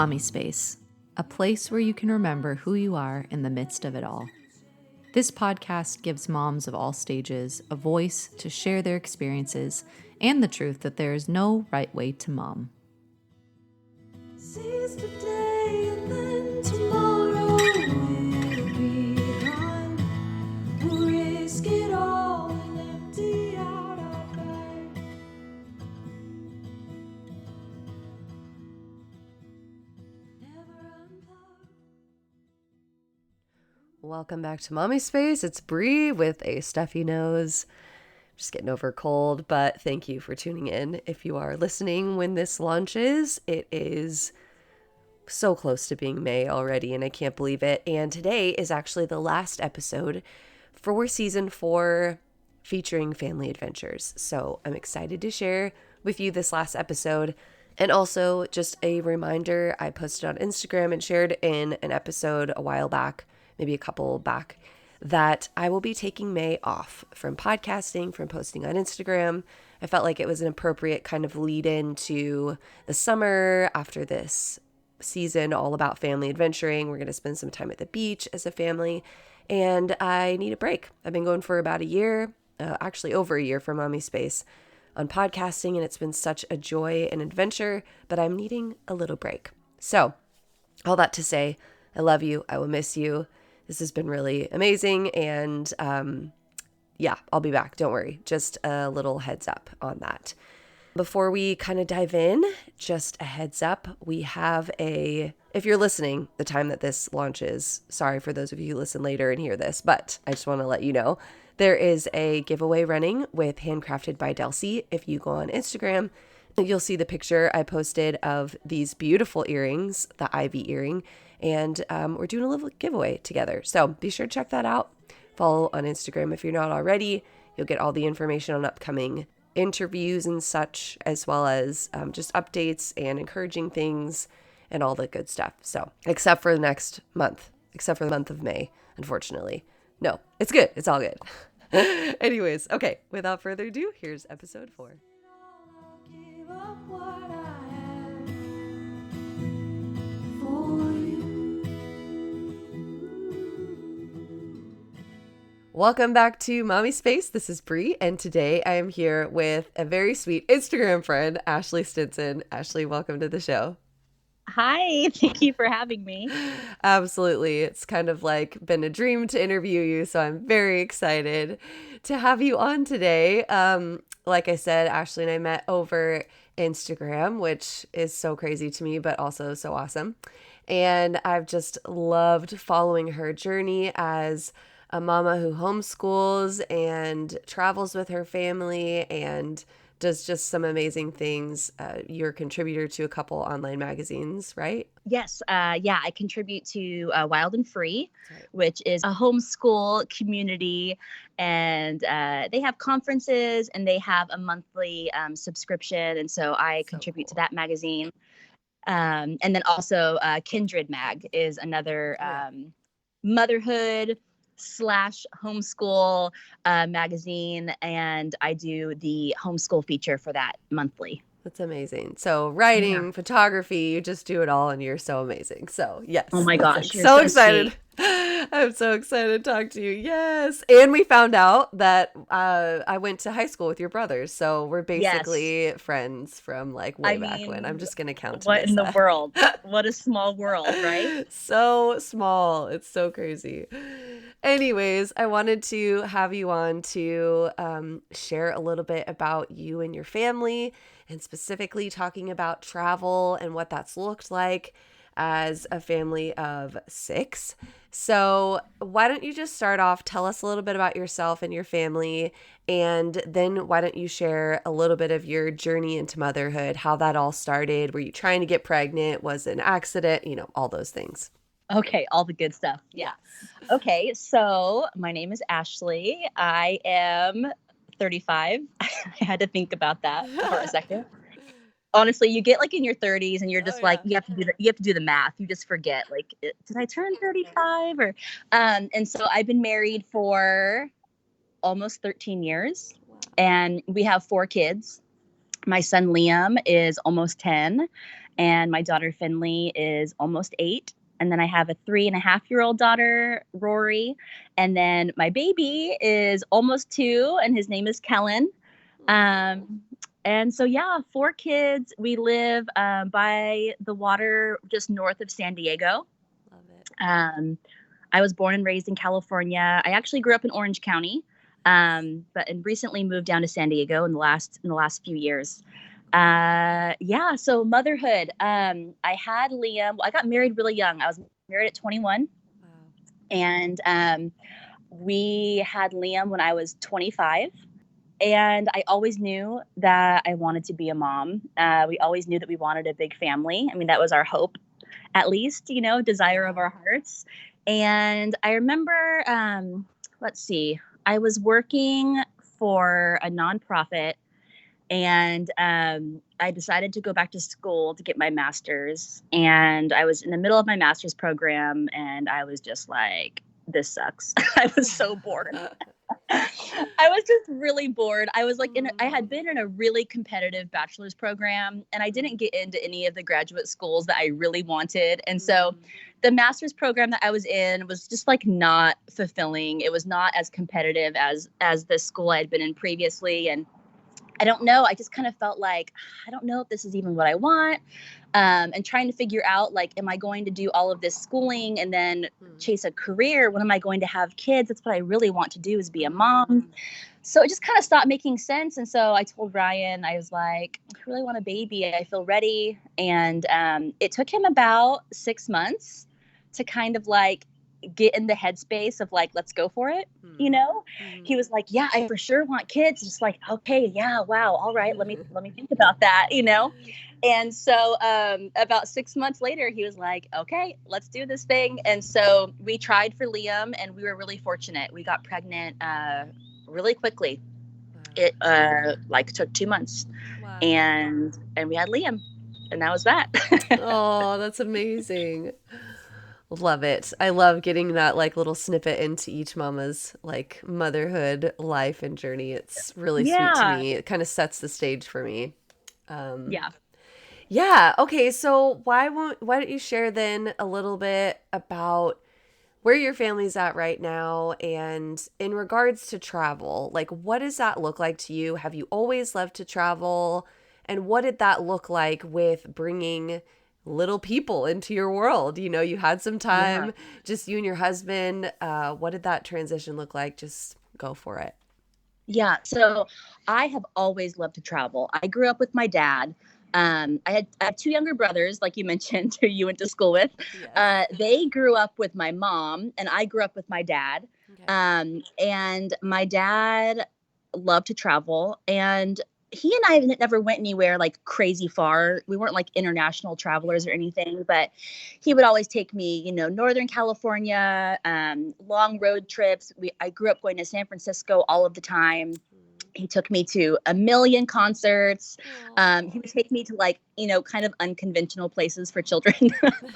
Mommispace, a place where you can remember who you are in the midst of it all. This podcast gives moms of all stages a voice to share their experiences and the truth that there is no right way to mom. Seize today and then tomorrow will be gone. We'll risk it all and empty out our bag. Never unplug. Welcome back to Mommispace. It's Bree with a stuffy nose. Just getting over a cold, but thank you for tuning in. If you are listening when this launches, it is so close to being May already, and I can't believe it. And today is actually the last episode for season 4 featuring family adventures. So I'm excited to share with you this last episode. And also just a reminder, I posted on Instagram and shared in an episode a while back, maybe a couple back, that I will be taking May off from podcasting, from posting on Instagram. I felt like it was an appropriate kind of lead in to the summer after this season all about family adventuring. We're going to spend some time at the beach as a family, and I need a break. I've been going for about a year, actually over a year for Mommispace on podcasting, and it's been such a joy and adventure, but I'm needing a little break. So all that to say, I love you. I will miss you. This has been really amazing. And yeah, I'll be back. Don't worry. Just a little heads up on that. Before we kind of dive in, just a heads up. We have if you're listening, the time that this launches, sorry for those of you who listen later and hear this, but I just want to let you know, there is a giveaway running with Handcrafted by Delcy. If you go on Instagram, you'll see the picture I posted of these beautiful earrings, the Ivy earring, and we're doing a little giveaway together. So be sure to check that out. Follow on Instagram if you're not already. You'll get all the information on upcoming interviews and such, as well as just updates and encouraging things and all the good stuff. So except for the next month, except for the month of May, unfortunately. No, it's good. It's all good. Anyways, okay, without further ado, here's episode 4. I'll give up what I have for you. Welcome back to Mommispace. This is Bree, and today I am here with a very sweet Instagram friend, Ashley Stinson. Ashley, welcome to the show. Hi, thank you for having me. Absolutely. It's kind of like been a dream to interview you, so I'm very excited to have you on today. Like I said, Ashley and I met over Instagram, which is so crazy to me, but also so awesome. And I've just loved following her journey as a mama who homeschools and travels with her family and does just some amazing things. You're a contributor to a couple online magazines, right? Yes, I contribute to Wild and Free, Right. which is a homeschool community, and they have conferences and they have a monthly subscription, and so I contribute to that magazine. And then also Kindred Mag is another motherhood / homeschool magazine, and I do the homeschool feature for that monthly. That's amazing. So writing, photography, you just do it all and you're so amazing. So yes. Oh my gosh. So excited. I'm so excited to talk to you. Yes. And we found out that I went to high school with your brothers. So we're basically friends from like way back when. I'm just going to count. What in the world? What a small world, right? So small. It's so crazy. Anyways, I wanted to have you on to share a little bit about you and your family, and specifically talking about travel and what that's looked like as a family of 6. So why don't you just start off, tell us a little bit about yourself and your family, and then why don't you share a little bit of your journey into motherhood, how that all started? Were you trying to get pregnant? Was it an accident? You know, all those things. Okay, all the good stuff. Yeah. Okay, so my name is Ashley. I am 35. I had to think about that for a second. Honestly, you get like in your 30s and you're just like, you have to do the math. You just forget, like, did I turn 35 or and so I've been married for almost 13 years. And we have 4 kids. My son Liam is almost 10, and my daughter Finley is almost 8. And then I have a 3.5-year-old daughter, Rory. And then my baby is almost 2, and his name is Kellen. And so, yeah, 4 kids. We live by the water just north of San Diego. Love it. I was born and raised in California. I actually grew up in Orange County, but recently moved down to San Diego in the last few years. Yeah, so motherhood. I had Liam. Well, I got married really young. I was married at 21, Wow. and we had Liam when I was 25. And I always knew that I wanted to be a mom. We always knew that we wanted a big family. I mean, that was our hope, at least, desire of our hearts. And I remember, let's see, I was working for a nonprofit, and I decided to go back to school to get my master's. And I was in the middle of my master's program, and I was just like, this sucks. I was so bored. I was just really bored. I was like, I had been in a really competitive bachelor's program, and I didn't get into any of the graduate schools that I really wanted. And so the master's program that I was in was just like not fulfilling. It was not as competitive as the school I had been in previously. And I don't know. I just kind of felt like, I don't know if this is even what I want. And trying to figure out, like, am I going to do all of this schooling and then chase a career? When am I going to have kids? That's what I really want to do, is be a mom. So it just kind of stopped making sense. And so I told Ryan, I was like, I really want a baby. I feel ready. And it took him about 6 months to kind of like get in the headspace of like, let's go for it. He was like, yeah, I for sure want kids. Just like, okay, yeah, wow, all right, let me think about that. And so about 6 months later, he was like, okay, let's do this thing. And so we tried for Liam, and we were really fortunate. We got pregnant really quickly. It took 2 months. Wow. And we had Liam, and that was that. Oh, that's amazing. Love it. I love getting that like little snippet into each mama's like motherhood life and journey. It's really sweet to me. It kind of sets the stage for me. Yeah. Yeah. Okay. So why don't you share then a little bit about where your family's at right now, and in regards to travel, like what does that look like to you? Have you always loved to travel? And what did that look like with bringing little people into your world? You had some time, just you and your husband. What did that transition look like? Just go for it. Yeah. So I have always loved to travel. I grew up with my dad. I have 2 younger brothers, like you mentioned, who you went to school with. Yes. They grew up with my mom, and I grew up with my dad. Okay. And my dad loved to travel, and he and I never went anywhere like crazy far. We weren't like international travelers or anything, but he would always take me, Northern California, long road trips. I grew up going to San Francisco all of the time. He took me to a million concerts. He would take me to like, kind of unconventional places for children.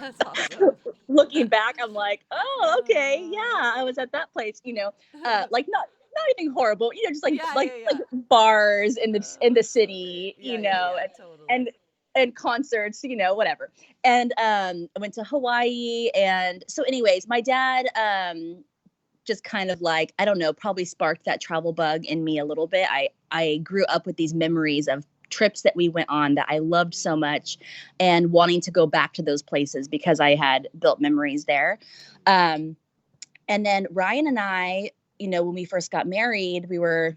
That's awesome. Looking back, I'm like, oh, okay. Yeah, I was at that place, like not anything horrible, just like like bars in the city, Totally. and concerts, whatever. And I went to Hawaii. And so anyways, my dad just kind of like, I don't know, probably sparked that travel bug in me a little bit. I grew up with these memories of trips that we went on that I loved so much, and wanting to go back to those places because I had built memories there. And then Ryan and I, when we first got married, we were,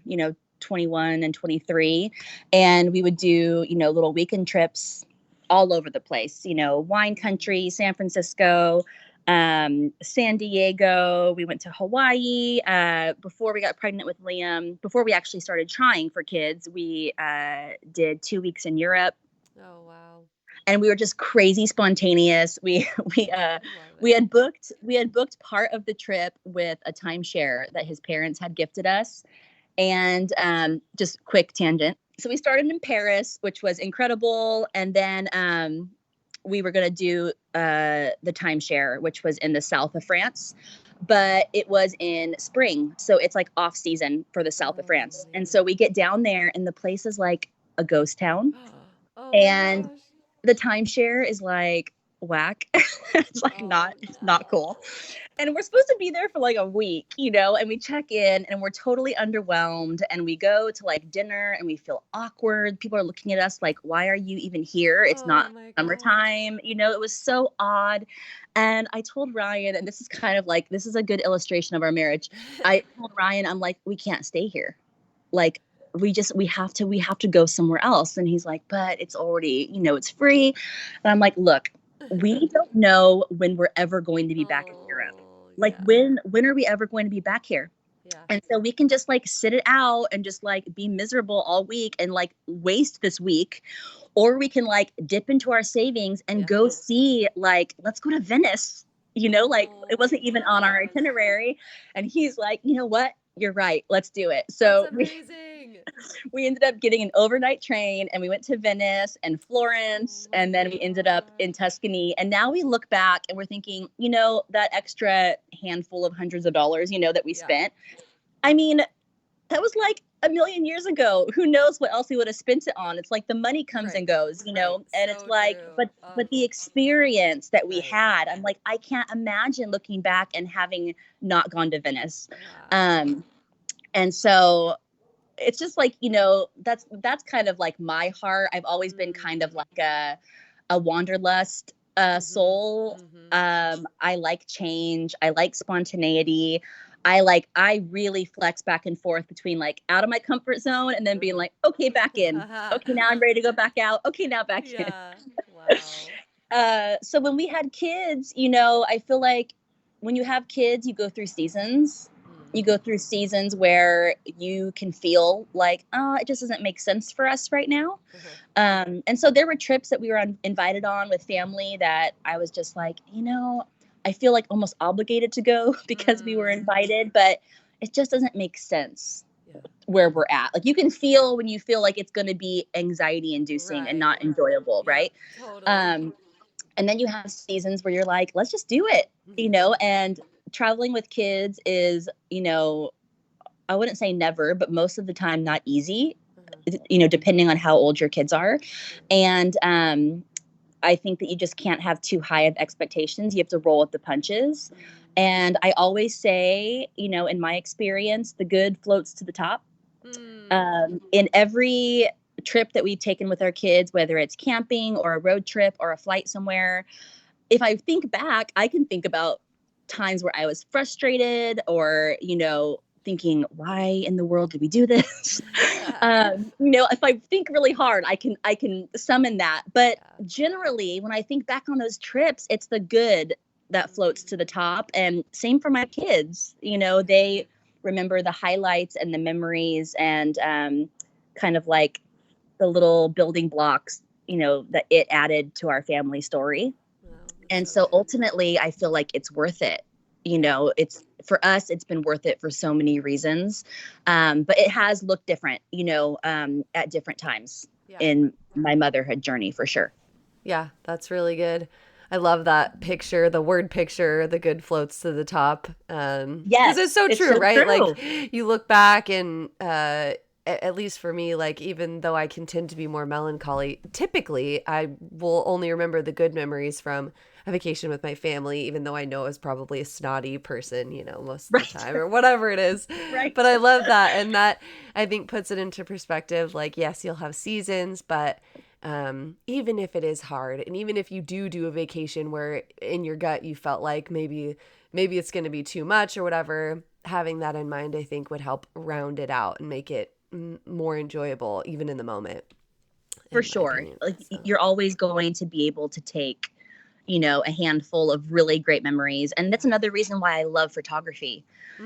21 and 23, and we would do, little weekend trips all over the place, wine country, San Francisco, San Diego. We went to Hawaii. Before we got pregnant with Liam, before we actually started trying for kids, we did 2 weeks in Europe. Oh, wow. And we were just crazy spontaneous. We had booked part of the trip with a timeshare that his parents had gifted us. And just quick tangent. So we started in Paris, which was incredible. And then we were going to do the timeshare, which was in the south of France. But it was in spring. So it's like off season for the south of France. And so we get down there, and the place is like a ghost town. Oh, And my gosh. the timeshare is like whack. It's like it's not cool. And we're supposed to be there for like a week, and we check in and we're totally underwhelmed. And we go to like dinner and we feel awkward. People are looking at us like, why are you even here? It's not summertime. It was so odd. And I told Ryan, and this is kind of like, this is a good illustration of our marriage. I told Ryan, I'm like, we can't stay here. Like, we have to go somewhere else. And he's like, but it's already, it's free. And I'm like, look, we don't know when we're ever going to be back in Europe. Like when are we ever going to be back here? Yeah. And so we can just like sit it out and just like be miserable all week and like waste this week, or we can like dip into our savings and go see, like, let's go to Venice, like it wasn't even on our itinerary. And he's like, you know what? You're right. Let's do it. So we ended up getting an overnight train and we went to Venice and Florence, and then we ended up in Tuscany. And now we look back and we're thinking, that extra handful of hundreds of dollars, that we spent. I mean, that was like a million years ago. Who knows what else we would have spent it on? It's like the money comes and goes, and it's like, but the experience that we had, I'm like, I can't imagine looking back and having not gone to Venice. And so it's just like, that's kind of like my heart. I've always been kind of like a wanderlust soul. I like change. I like spontaneity. I really flex back and forth between like out of my comfort zone and then being like, okay, back in. Okay, now I'm ready to go back out. Okay, now back in. Wow. So when we had kids, I feel like when you have kids, you go through seasons. You go through seasons where you can feel like, it just doesn't make sense for us right now. And so there were trips that we were invited on with family that I was just like, I feel like almost obligated to go because we were invited, but it just doesn't make sense where we're at. Like you can feel when you feel like it's going to be anxiety inducing and not enjoyable. Right. Totally. And then you have seasons where you're like, let's just do it, and traveling with kids is, I wouldn't say never, but most of the time not easy, depending on how old your kids are. And I think that you just can't have too high of expectations. You have to roll with the punches. And I always say, in my experience, the good floats to the top. In every trip that we've taken with our kids, whether it's camping or a road trip or a flight somewhere, if I think back, I can think about times where I was frustrated or, thinking, why in the world did we do this? If I think really hard, I can summon that. But generally, when I think back on those trips, it's the good that floats to the top. And same for my kids. They remember the highlights and the memories and kind of like the little building blocks, that it added to our family story. And so ultimately, I feel like it's worth it. It's for us, it's been worth it for so many reasons. But it has looked different, at different times in my motherhood journey, for sure. Yeah, that's really good. I love that picture, the word picture, the good floats to the top. Yes. Because it's so true, right? True. Like you look back and, at least for me, like, even though I can tend to be more melancholy, typically I will only remember the good memories from a vacation with my family, even though I know I was probably a snotty person, most of the time or whatever it is. Right. But I love that. And that, I think, puts it into perspective. Like, yes, you'll have seasons, but even if it is hard, and even if you do a vacation where in your gut you felt like maybe it's going to be too much or whatever, having that in mind, I think, would help round it out and make it more enjoyable even in the moment. For sure. You're always going to be able to take, a handful of really great memories. And that's another reason why I love photography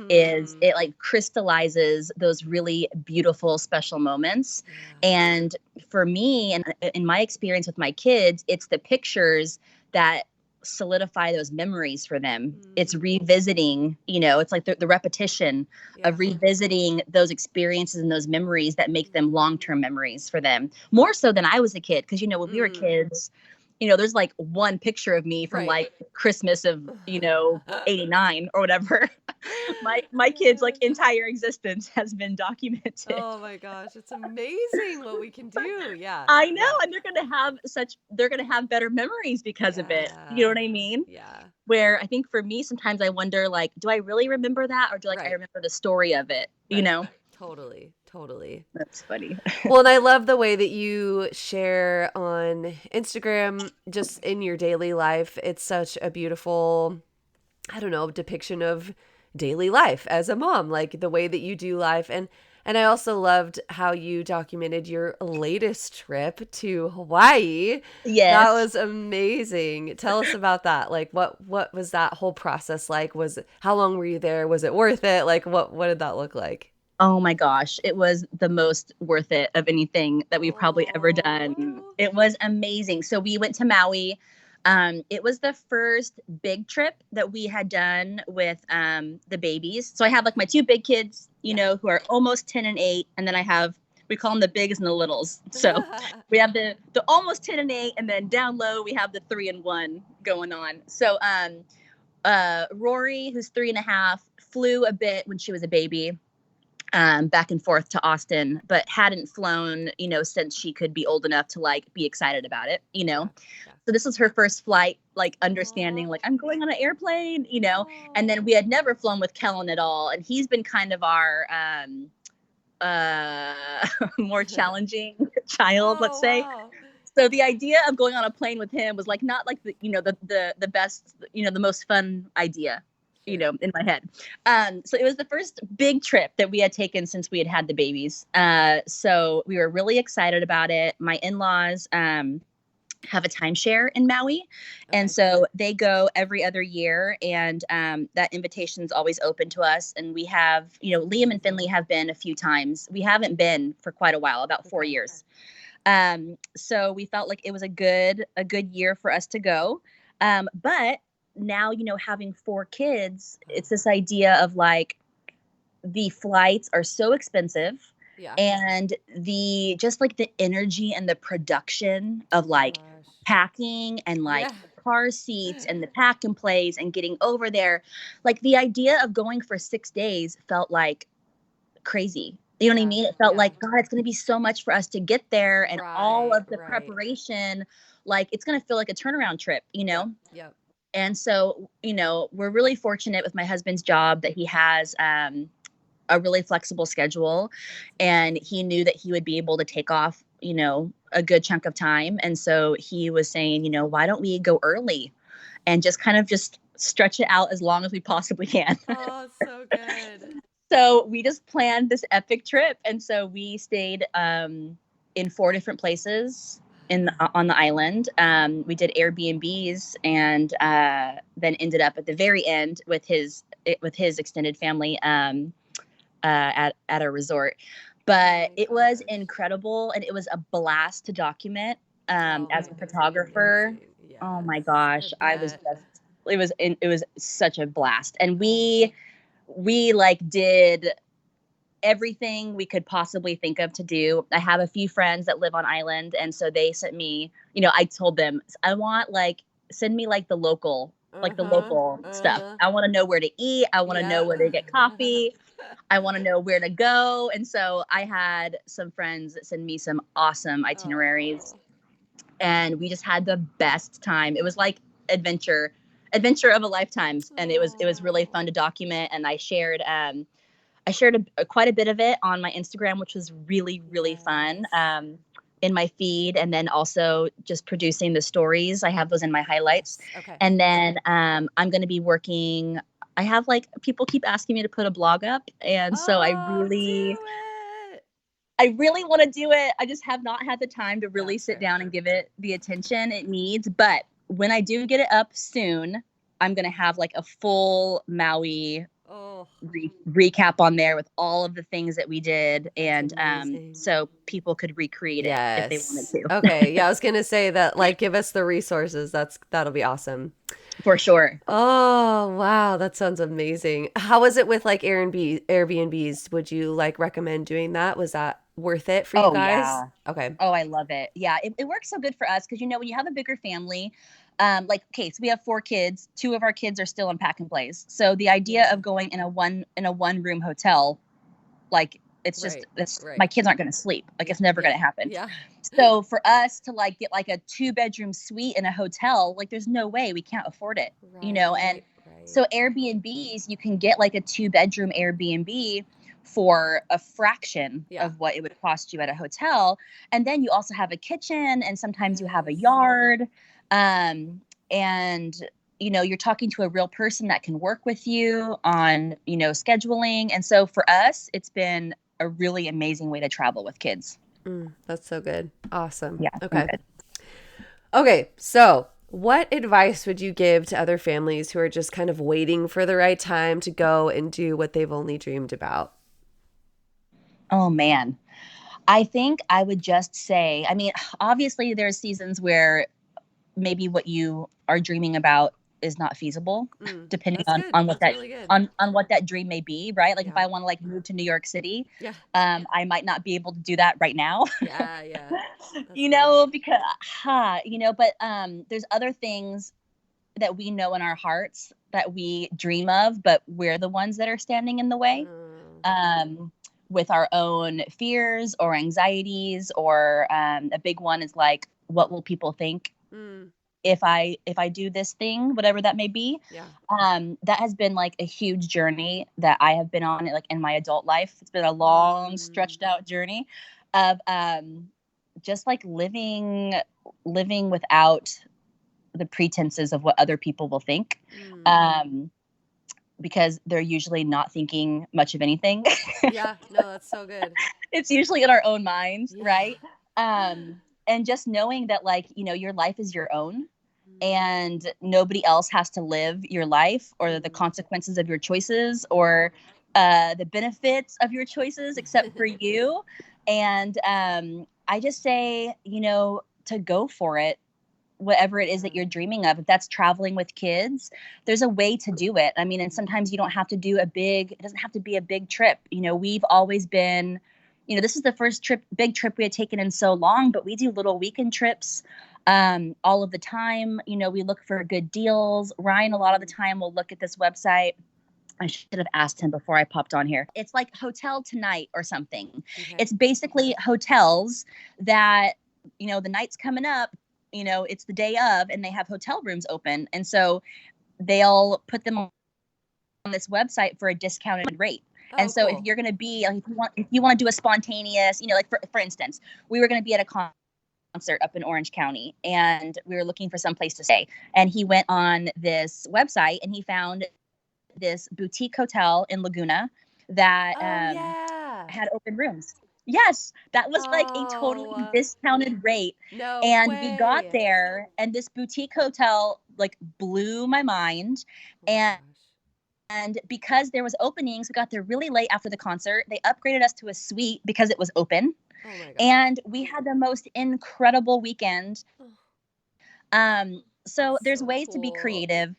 is it like crystallizes those really beautiful, special moments. And for me, and in my experience with my kids, it's the pictures that solidify those memories for them. It's revisiting, it's like the repetition of revisiting those experiences and those memories that make them long-term memories for them, more so than I was a kid. Because when we were kids, there's like one picture of me from like Christmas of 89 or whatever. My kids' like entire existence has been documented. Oh my gosh, it's amazing what we can do. Yeah. I know, Yeah. and they're gonna have better memories because of it. You know Yeah. what I mean? Yeah. Where I think for me, sometimes I wonder, like, do I really remember that, or do I Right. remember the story of it? You Right. know, Totally. Totally. that's funny. Well, and I love the way that you share on Instagram, just in your daily life. It's such a beautiful, I don't know, depiction of daily life as a mom, like the way that you do life. And I also loved how you documented your latest trip to Hawaii. That Yes. was amazing. Tell us about that. Like what was that whole process like? How long were you there? Was it worth it? Like what did that look like? Oh my gosh, it was the most worth it of anything that we've probably ever done. Oh. It was amazing. So we went to Maui. It was the first big trip that we had done with the babies. So I have like my two big kids, you know, who are almost 10 and 8, and then I have, we call them the bigs and the littles. So we have the almost 10 and 8, and then down low we have the 3 and 1 going on. So Rory, who's 3.5, flew a bit when she was a baby. Back and forth to Austin, but hadn't flown, you know, since she could be old enough to like be excited about it, you know. Yeah. So this was her first flight, like understanding, like I'm going on an airplane, you know. And then we had never flown with Kellen at all, and he's been kind of our more challenging child, let's say. Wow. So the idea of going on a plane with him was like not like the, you know, the best, you know, the most fun idea, you know, in my head. So it was the first big trip that we had taken since we had had the babies. So we were really excited about it. My in-laws have a timeshare in Maui. And so they go every other year, and that invitation's always open to us. And we have, you know, Liam and Finley have been a few times. We haven't been for quite a while, about 4 years. So we felt like it was a good year for us to go. But now, you know, having 4 kids, it's this idea of like the flights are so expensive. Yeah. And the just like the energy and the production of like packing and like car seats and the pack and plays and getting over there, like the idea of going for 6 days felt like crazy. You know what I mean? It felt like, God, it's going to be so much for us to get there, and all of the preparation, like it's going to feel like a turnaround trip, you know? Yep. And so, you know, we're really fortunate with my husband's job that he has a really flexible schedule, and he knew that he would be able to take off, you know, a good chunk of time. And so he was saying, you know, why don't we go early and just kind of just stretch it out as long as we possibly can. Oh, so good. So we just planned this epic trip. And so we stayed in 4 different places on the island. We did Airbnbs, and then ended up at the very end with his extended family at a resort. But it was incredible, and it was a blast to document as a photographer. Yes, oh my gosh, it was such a blast. And we like did everything we could possibly think of to do. I have a few friends that live on island, and so they sent me, you know, I told them, I want like, send me like the local stuff. I want to know where to eat. I want to know where to get coffee. I want to know where to go. And so I had some friends that send me some awesome itineraries, and we just had the best time. It was like adventure of a lifetime. And it was really fun to document. And I shared quite a bit of it on my Instagram, which was really, really fun, in my feed. And then also just producing the stories. I have those in my highlights. Okay. And then I'm going to be working. I have like, people keep asking me to put a blog up. And so I really want to do it. I just have not had the time to really sit down and give it the attention it needs. But when I do get it up soon, I'm going to have like a full Maui recap on there with all of the things that we did. And so people could recreate it if they wanted to. Okay. Yeah, I was going to say that, like, give us the resources. That'll be awesome. For sure. Oh, wow. That sounds amazing. How was it with like Airbnbs? Would you like recommend doing that? Was that worth it for you guys? Yeah. Okay. Oh, I love it. Yeah. It works so good for us because, you know, when you have a bigger family, like, okay, so we have 4 kids. 2 of our kids are still in pack and plays. So the idea of going in a one room hotel, like, it's just, my kids aren't going to sleep. Like, it's never going to happen. Yeah. So for us to like get like a 2-bedroom suite in a hotel, like, there's no way, we can't afford it, you know? And so Airbnbs, you can get like a 2-bedroom Airbnb for a fraction of what it would cost you at a hotel. And then you also have a kitchen, and sometimes you have a yard. And you know, you're talking to a real person that can work with you on, you know, scheduling. And so for us, it's been a really amazing way to travel with kids. That's so good. Awesome. Yeah. Okay. Okay. So what advice would you give to other families who are just kind of waiting for the right time to go and do what they've only dreamed about? Oh, man. I think I would just say, I mean, obviously there's seasons where maybe what you are dreaming about is not feasible, depending on what that really on what that dream may be, right? Like if I want to like move to New York City, I might not be able to do that right now. You know, because you know, but there's other things that we know in our hearts that we dream of, but we're the ones that are standing in the way. With our own fears or anxieties, or a big one is like, what will people think if I do this thing, whatever that may be. That has been like a huge journey that I have been on, like in my adult life. It's been a long stretched out journey of just like living without the pretenses of what other people will think. Because they're usually not thinking much of anything. No, that's so good. It's usually in our own minds, right? And just knowing that, like, you know, your life is your own, and nobody else has to live your life or the consequences of your choices or the benefits of your choices except for you. And I just say, you know, to go for it. Whatever it is that you're dreaming of, if that's traveling with kids, there's a way to do it. I mean, and sometimes you don't have to do it doesn't have to be a big trip. You know, we've always been, you know, this is the first big trip we had taken in so long, but we do little weekend trips all of the time. You know, we look for good deals. Ryan, a lot of the time, will look at this website. I should have asked him before I popped on here. It's like Hotel Tonight or something. It's basically hotels that, you know, the night's coming up, you know, it's the day of, and they have hotel rooms open. And so they'll put them on this website for a discounted rate. And so if you're going to be, like, if you want to do a spontaneous, you know, like for instance, we were going to be at a concert up in Orange County, and we were looking for some place to stay. And he went on this website and he found this boutique hotel in Laguna that had open rooms. Yes, that was like a totally discounted rate. We got there, and this boutique hotel like blew my mind. And because there was openings, we got there really late after the concert. They upgraded us to a suite because it was open. And we had the most incredible weekend. So there's ways to be creative.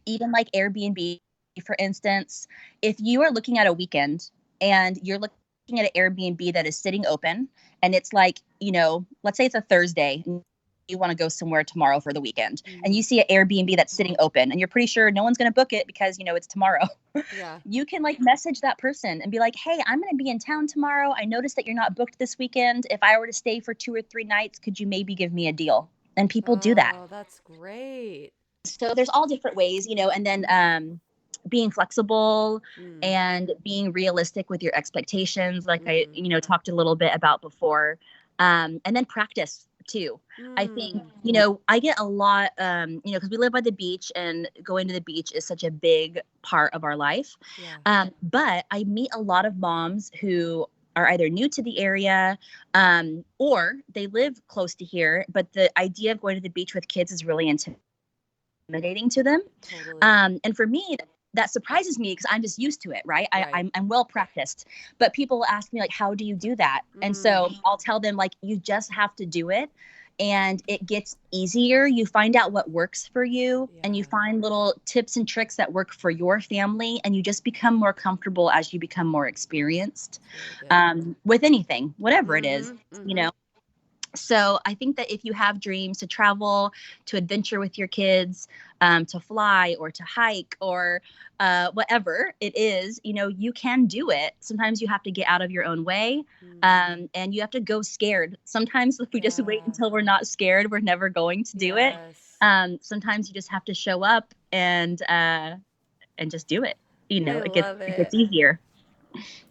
Even like Airbnb, for instance, if you are looking at a weekend and you're looking at an Airbnb that is sitting open, and it's like, you know, let's say it's a Thursday, and you want to go somewhere tomorrow for the weekend, and you see an Airbnb that's sitting open, and you're pretty sure no one's going to book it because, you know, it's tomorrow. You can like message that person and be like, hey, I'm going to be in town tomorrow. I noticed that you're not booked this weekend. If I were to stay for 2 or 3 nights, could you maybe give me a deal? And people do that. Oh, that's great. So there's all different ways, you know, and then being flexible and being realistic with your expectations, like I, you know, talked a little bit about before, and then practice too. I think, you know, I get a lot, you know, because we live by the beach, and going to the beach is such a big part of our life. But I meet a lot of moms who are either new to the area, or they live close to here, but the idea of going to the beach with kids is really intimidating to them. And for me, that surprises me because I'm just used to it, right? I'm well practiced. But people will ask me, like, how do you do that? And so I'll tell them, like, you just have to do it, and it gets easier. You find out what works for you, and you find little tips and tricks that work for your family, and you just become more comfortable as you become more experienced with anything, whatever it is, you know. So I think that if you have dreams to travel, to adventure with your kids, to fly or to hike or whatever it is, you can do it. Sometimes you have to get out of your own way, and you have to go scared. Sometimes if we just wait Yeah. until we're not scared, we're never going to do it. Yes. Sometimes you just have to show up and just do it. I It gets love it gets it. easier.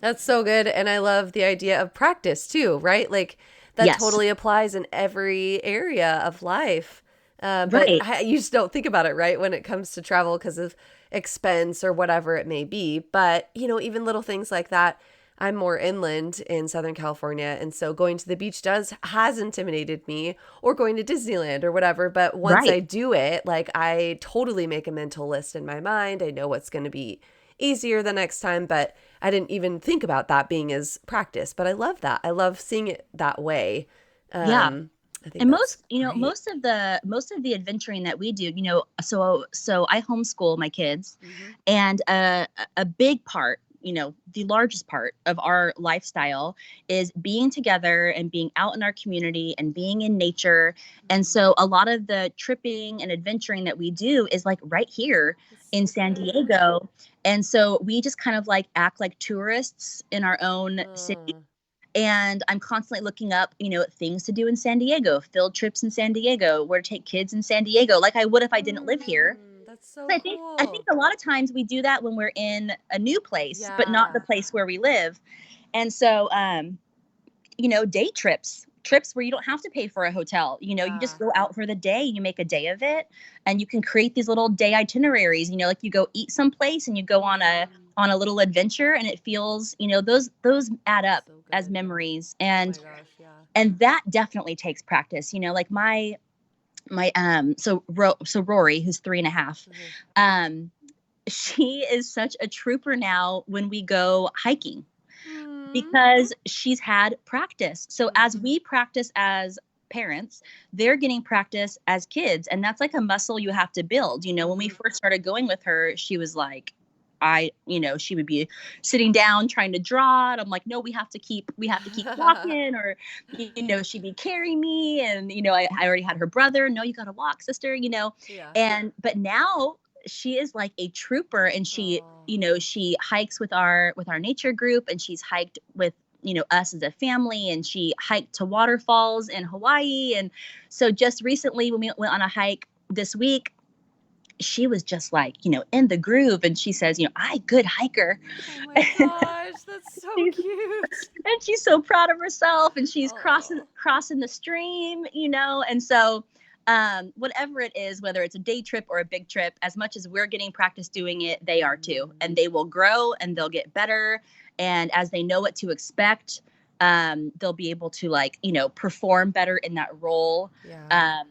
That's so good. And I love the idea of practice too, right? Like that Yes, totally applies in every area of life. But right, you just don't think about it, right? When it comes to travel because of expense or whatever it may be. But, even little things like that. I'm more inland in Southern California. And so going to the beach has intimidated me, or going to Disneyland or whatever. But once right. I do it, like I totally make a mental list in my mind. I know what's going to be easier the next time, but I didn't even think about that being as practice. But I love that. I love seeing it that way. Yeah. I think And that's great. most of the adventuring that we do, so I homeschool my kids, Hmm. and a big part, the largest part of our lifestyle is being together and being out in our community and being in nature. And so a lot of the tripping and adventuring that we do is like right here That's in so San good. Diego. And so we just kind of like act like tourists in our own city, Uh, and I'm constantly looking up, things to do in San Diego, field trips in San Diego, where to take kids in San Diego, like I would if I didn't live here. that's so 'Cause I think cool. a lot of times we do that when we're in a new place, but not the Yeah. place where we live. And so day trips where you don't have to pay for a hotel. You just Yeah. go out for the day, you make a day of it, and you can create these little day itineraries. Like you go eat someplace and you go on a little adventure, and it feels, those add up So as good. memories. Oh and my gosh. Yeah. and that definitely takes practice. Like so Rory, who's 3.5, Mhm. um she is such a trooper now when we go hiking, Mm. because she's had practice. So Mhm. as we practice as parents, they're getting practice as kids. And that's like a muscle you have to build. When we Mhm. first started going with her, she was like, she would be sitting down trying to draw, and I'm like, no, we have to keep walking, or she'd be carrying me, and I already had her brother. No, you got to walk, sister. Yeah. But now she is like a trooper, and Oh. she hikes with our nature group, and she's hiked with us as a family, and she hiked to waterfalls in Hawaii. And so just recently when we went on a hike this week, she was just like in the groove, and she says, I good hiker. Oh my gosh, that's so she's, cute. and she's so proud of herself, and she's crossing Oh. crossing the stream. And so whatever it is, whether it's a day trip or a big trip, as much as we're getting practice doing it, they are too, and they will grow and they'll get better. And as they know what to expect, they'll be able to perform better in that role. Yeah.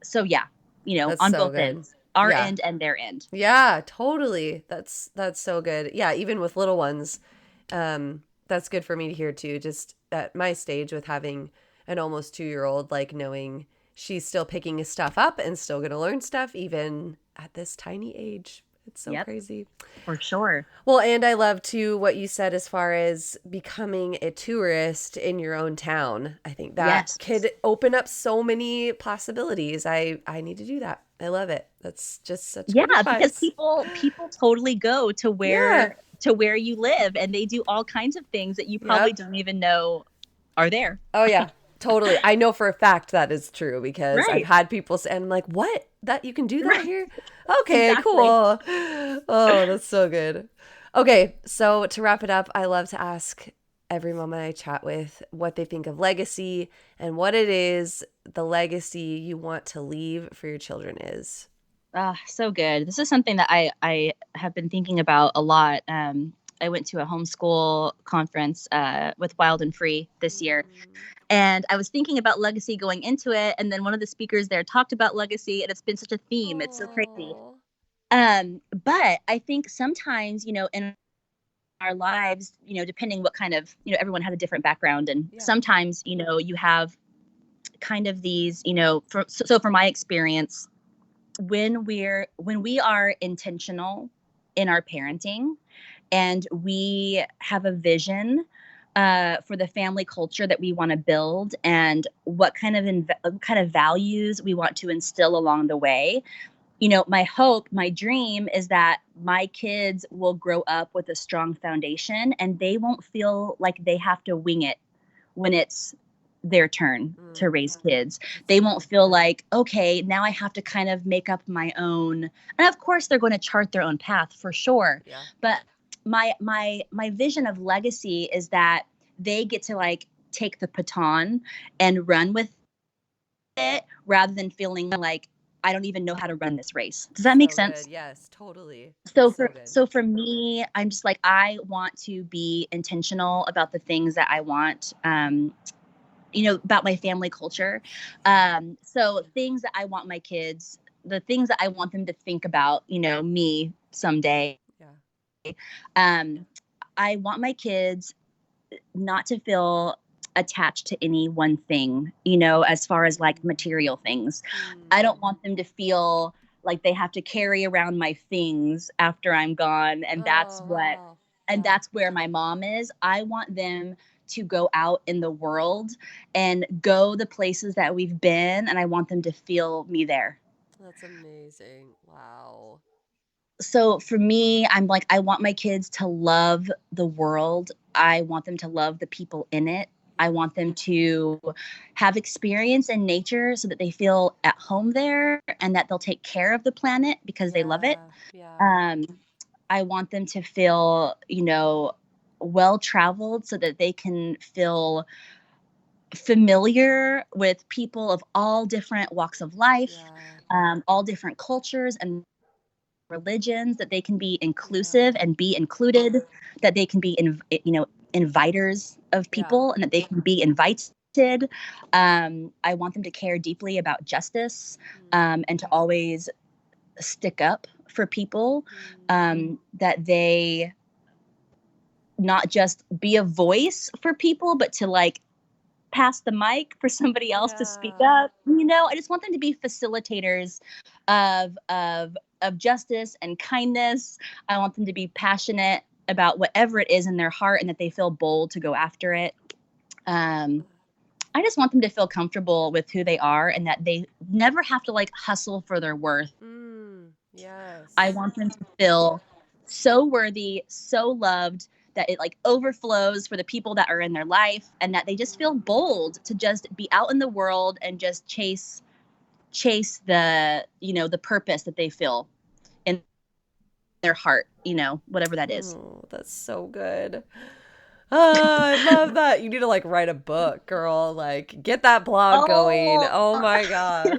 So yeah, That's on so both good. ends, our Yeah. end and their end. Yeah, totally. That's so good. Yeah, even with little ones, that's good for me to hear too. Just at my stage with having an almost 2-year old, like knowing she's still picking stuff up and still gonna learn stuff even at this tiny age. It's so Yep, crazy. for sure. Well, and I love too what you said as far as becoming a tourist in your own town. I think that Yes. could open up so many possibilities. I need to do that. I love it. That's just such good Yeah, because advice. people totally go to Yeah. where you live, and they do all kinds of things that you probably Yep. don't even know are there. Oh yeah. Totally. I know for a fact that is true because I've Right. had people say, and I'm like, what? That you can do that Right. here? Okay, Exactly. cool. Oh, that's so good. Okay, so to wrap it up, I love to ask every mom I chat with what they think of legacy and what it is the legacy you want to leave for your children is. So good. This is something that I have been thinking about a lot. I went to a homeschool conference with Wild and Free this year, and I was thinking about legacy going into it. And then one of the speakers there talked about legacy, and it's been such a theme. It's so crazy. Oh. But I think sometimes, in our lives, depending what kind of, everyone has a different background. And Yeah. sometimes, you have kind of these, so from my experience, when we are intentional in our parenting, and we have a vision for the family culture that we want to build, and what kind of values we want to instill along the way. My hope, my dream is that my kids will grow up with a strong foundation, and they won't feel like they have to wing it when it's their turn to raise kids. They won't feel like, okay, now I have to kind of make up my own. And of course they're going to chart their own path for sure. Yeah. But my vision of legacy is that they get to like take the baton and run with it, rather than feeling like I don't even know how to run this race. Does that make sense? Good. Yes, totally. So for me, I'm just like, I want to be intentional about the things that I want, about my family culture. So things that I want my kids, the things that I want them to think about, me someday. Yeah. I want my kids not to feel attached to any one thing, as far as like material things. I don't want them to feel like they have to carry around my things after I'm gone. And that's that's where my mom is. I want them to go out in the world and go the places that we've been. And I want them to feel me there. That's amazing. Wow. So for me, I'm like, I want my kids to love the world. I want them to love the people in it. I want them to have experience in nature so that they feel at home there, and that they'll take care of the planet because they love it. Yeah. I want them to feel, well-traveled so that they can feel familiar with people of all different walks of life, all different cultures and religions, that they can be inclusive and be included, that they can be, inviters of people, and that they can be invited. I want them to care deeply about justice, and to always stick up for people, that they not just be a voice for people, but to like pass the mic for somebody else to speak up. I just want them to be facilitators of justice and kindness. I want them to be passionate about whatever it is in their heart, and that they feel bold to go after it. I just want them to feel comfortable with who they are, and that they never have to like hustle for their worth. Yes. I want them to feel so worthy, so loved, that it like overflows for the people that are in their life, and that they just feel bold to just be out in the world and just chase the, the purpose that they feel in their heart, whatever that is. Oh, that's so good. I love that. You need to like write a book, girl. Like get that blog going. Oh my gosh.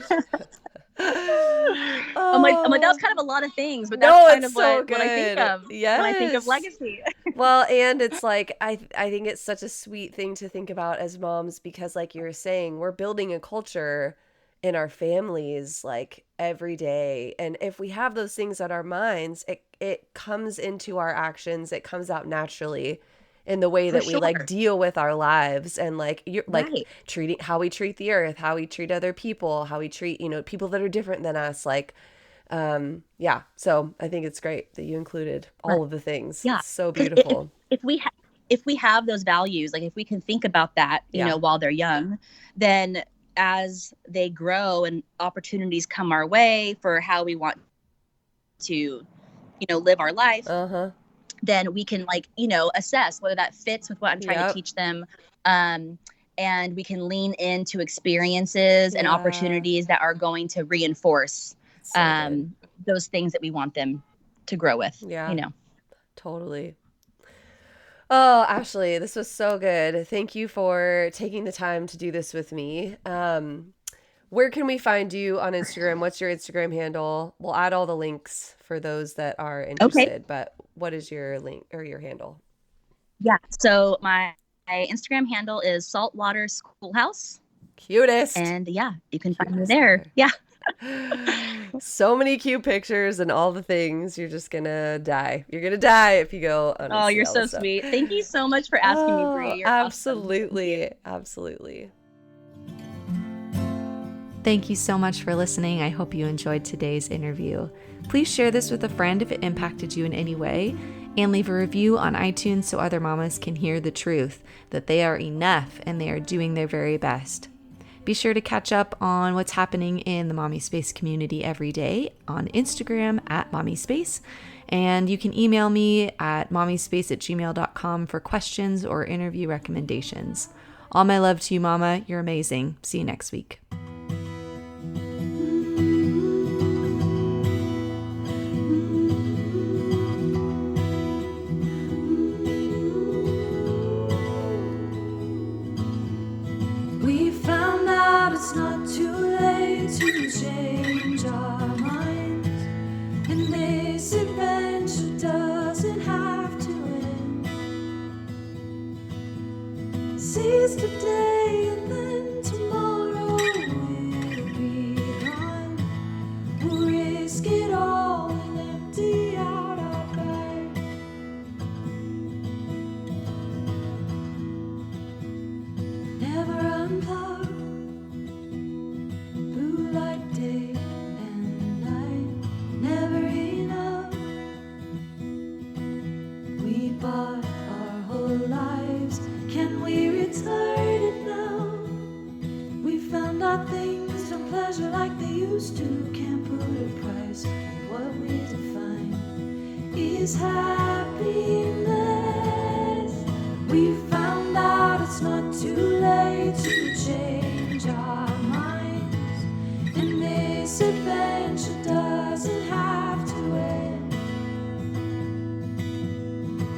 I'm like, that was kind of a lot of things, but that's kind of what I think of when I think of legacy. Well, and it's like, I think it's such a sweet thing to think about as moms, because like you were saying, we're building a culture in our families like every day. And if we have those things on our minds, it comes into our actions. It comes out naturally in the way that we like deal with our lives, and like you're like treating, how we treat the earth, how we treat other people, how we treat, people that are different than us. Like, so I think it's great that you included all of the things. Yeah. It's so beautiful. If we have those values, like if we can think about that, while they're young, then as they grow and opportunities come our way for how we want to, live our life, then we can like, assess whether that fits with what I'm trying to teach them. And we can lean into experiences and opportunities that are going to reinforce those things that we want them to grow with. Totally. Oh, Ashley, this was so good. Thank you for taking the time to do this with me. Where can we find you on Instagram? What's your Instagram handle? We'll add all the links for those that are interested, but what is your link or your handle? Yeah. So my Instagram handle is Saltwater Schoolhouse. Cutest. And you can find me there. Yeah. So many cute pictures and all the things. You're just gonna die. You're gonna die if you go on. Oh, you're so sweet. Thank you so much for asking me, Bree. You're absolutely awesome. Absolutely. Thank you so much for listening. I hope you enjoyed today's interview. Please share this with a friend if it impacted you in any way. And leave a review on iTunes so other mamas can hear the truth that they are enough and they are doing their very best. Be sure to catch up on what's happening in the Mommispace community every day on Instagram at Mommispace. And you can email me at mommispace@gmail.com for questions or interview recommendations. All my love to you, Mama. You're amazing. See you next week. We found out it's not too late to change our minds, and this adventure doesn't have to end. Seize today and then tomorrow we'll be gone. We'll risk it all and empty out our bag. Never unplug. Blue light day and night. Never enough. We bought our whole lives. Can we return it now? We found out things don't pleasure like they used to. Can't put a price on what we define is happiness. We found out it's not too late to change our minds, and this adventure doesn't have to end.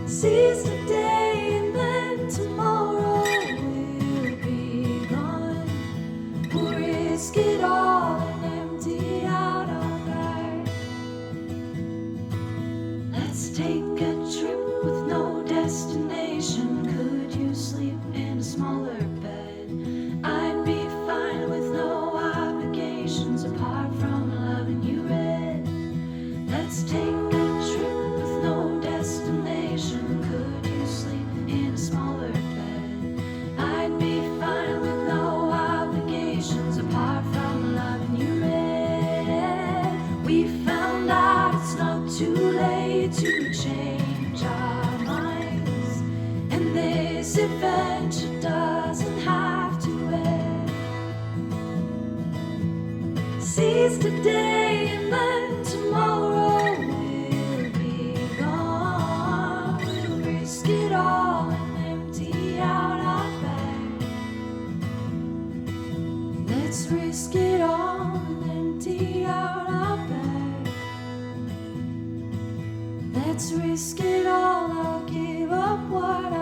Seize today and then tomorrow we'll be gone. We'll risk it all and empty out our bag. Let's take a trip with no destination. Could you sleep in a smaller bed? I'd be fine with no obligations apart from loving you red. Let's take a trip with no destination. Could you sleep in a smaller bed? I'd be fine with no obligations apart from loving you red. We found out it's not too late to change our minds, and this adventure doesn't have to end. Seize today and then tomorrow we'll be gone. We'll risk it all and empty out our bag. Let's risk it all and empty out our bag. Let's risk it all. I'll give up what